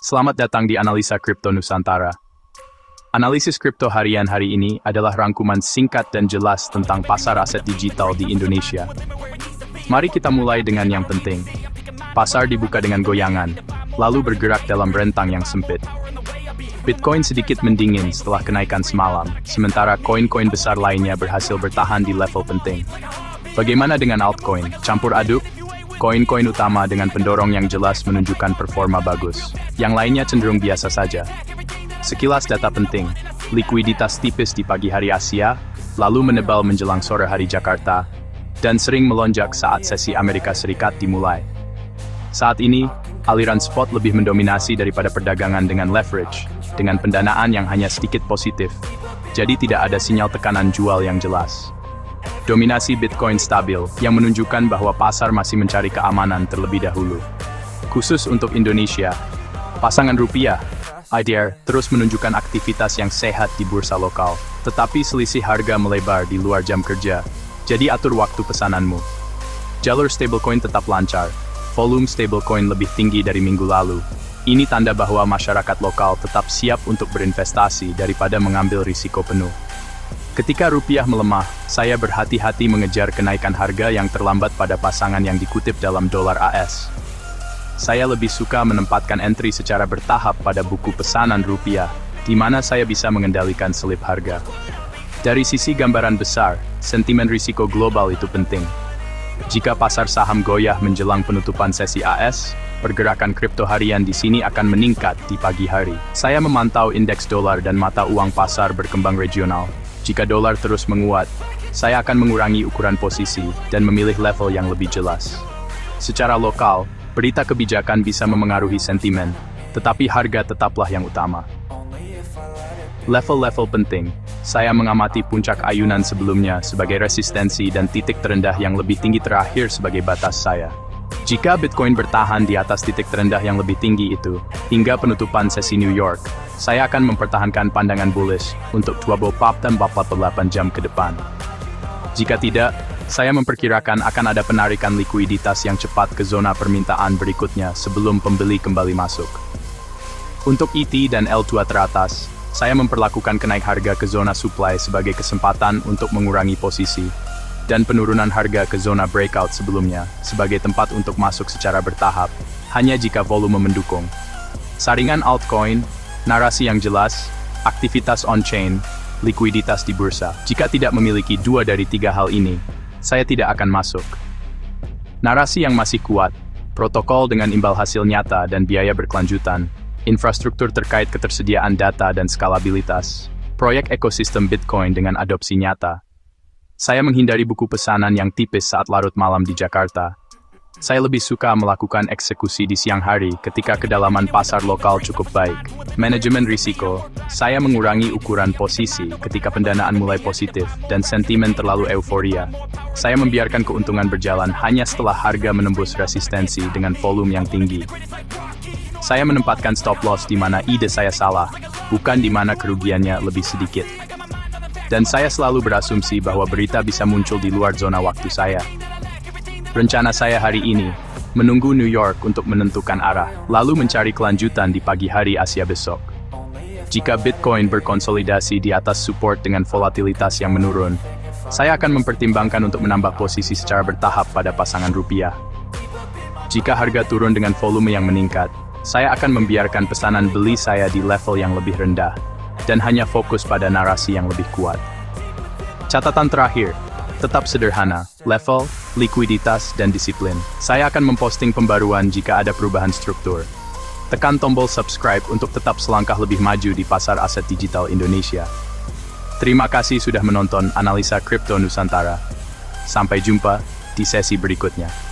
Selamat datang di Analisa Kripto Nusantara. Analisis kripto harian hari ini adalah rangkuman singkat dan jelas tentang pasar aset digital di Indonesia. Mari kita mulai dengan yang penting. Pasar dibuka dengan goyangan, lalu bergerak dalam rentang yang sempit. Bitcoin sedikit mendingin setelah kenaikan semalam, sementara koin-koin besar lainnya berhasil bertahan di level penting. Bagaimana dengan altcoin? Campur aduk? Koin-koin utama dengan pendorong yang jelas menunjukkan performa bagus. Yang lainnya cenderung biasa saja. Sekilas data penting, likuiditas tipis di pagi hari Asia, lalu menebal menjelang sore hari Jakarta, dan sering melonjak saat sesi Amerika Serikat dimulai. Saat ini, aliran spot lebih mendominasi daripada perdagangan dengan leverage, dengan pendanaan yang hanya sedikit positif, jadi tidak ada sinyal tekanan jual yang jelas. Dominasi Bitcoin stabil, yang menunjukkan bahwa pasar masih mencari keamanan terlebih dahulu. Khusus untuk Indonesia, pasangan rupiah, IDR, terus menunjukkan aktivitas yang sehat di bursa lokal, tetapi selisih harga melebar di luar jam kerja, jadi atur waktu pesananmu. Jalur stablecoin tetap lancar, volume stablecoin lebih tinggi dari minggu lalu. Ini tanda bahwa masyarakat lokal tetap siap untuk berinvestasi daripada mengambil risiko penuh. Ketika rupiah melemah, saya berhati-hati mengejar kenaikan harga yang terlambat pada pasangan yang dikutip dalam dolar AS. Saya lebih suka menempatkan entry secara bertahap pada buku pesanan rupiah, di mana saya bisa mengendalikan selip harga. Dari sisi gambaran besar, sentimen risiko global itu penting. Jika pasar saham goyah menjelang penutupan sesi AS, pergerakan kripto harian di sini akan meningkat di pagi hari. Saya memantau indeks dolar dan mata uang pasar berkembang regional. Jika dolar terus menguat, saya akan mengurangi ukuran posisi dan memilih level yang lebih jelas. Secara lokal, berita kebijakan bisa memengaruhi sentimen, tetapi harga tetaplah yang utama. Level-level penting, saya mengamati puncak ayunan sebelumnya sebagai resistensi dan titik terendah yang lebih tinggi terakhir sebagai batas saya. Jika Bitcoin bertahan di atas titik terendah yang lebih tinggi itu, hingga penutupan sesi New York, saya akan mempertahankan pandangan bullish untuk 24 jam ke depan. Jika tidak, saya memperkirakan akan ada penarikan likuiditas yang cepat ke zona permintaan berikutnya sebelum pembeli kembali masuk. Untuk ET dan L2 teratas, saya memperlakukan kenaik harga ke zona supply sebagai kesempatan untuk mengurangi posisi, dan penurunan harga ke zona breakout sebelumnya sebagai tempat untuk masuk secara bertahap, hanya jika volume mendukung. Saringan altcoin, narasi yang jelas, aktivitas on-chain, likuiditas di bursa. Jika tidak memiliki 2 dari 3 hal ini, saya tidak akan masuk. Narasi yang masih kuat, protokol dengan imbal hasil nyata dan biaya berkelanjutan, infrastruktur terkait ketersediaan data dan skalabilitas, proyek ekosistem Bitcoin dengan adopsi nyata. Saya menghindari buku pesanan yang tipis saat larut malam di Jakarta. Saya lebih suka melakukan eksekusi di siang hari ketika kedalaman pasar lokal cukup baik. Manajemen risiko, saya mengurangi ukuran posisi ketika pendanaan mulai positif dan sentimen terlalu euforia. Saya membiarkan keuntungan berjalan hanya setelah harga menembus resistensi dengan volume yang tinggi. Saya menempatkan stop loss di mana ide saya salah, bukan di mana kerugiannya lebih sedikit. Dan saya selalu berasumsi bahwa berita bisa muncul di luar zona waktu saya. Rencana saya hari ini, menunggu New York untuk menentukan arah, lalu mencari kelanjutan di pagi hari Asia besok. Jika Bitcoin berkonsolidasi di atas support dengan volatilitas yang menurun, saya akan mempertimbangkan untuk menambah posisi secara bertahap pada pasangan rupiah. Jika harga turun dengan volume yang meningkat, saya akan membiarkan pesanan beli saya di level yang lebih rendah, dan hanya fokus pada narasi yang lebih kuat. Catatan terakhir, tetap sederhana, level, likuiditas, dan disiplin. Saya akan memposting pembaruan jika ada perubahan struktur. Tekan tombol subscribe untuk tetap selangkah lebih maju di pasar aset digital Indonesia. Terima kasih sudah menonton Analisa Kripto Nusantara. Sampai jumpa di sesi berikutnya.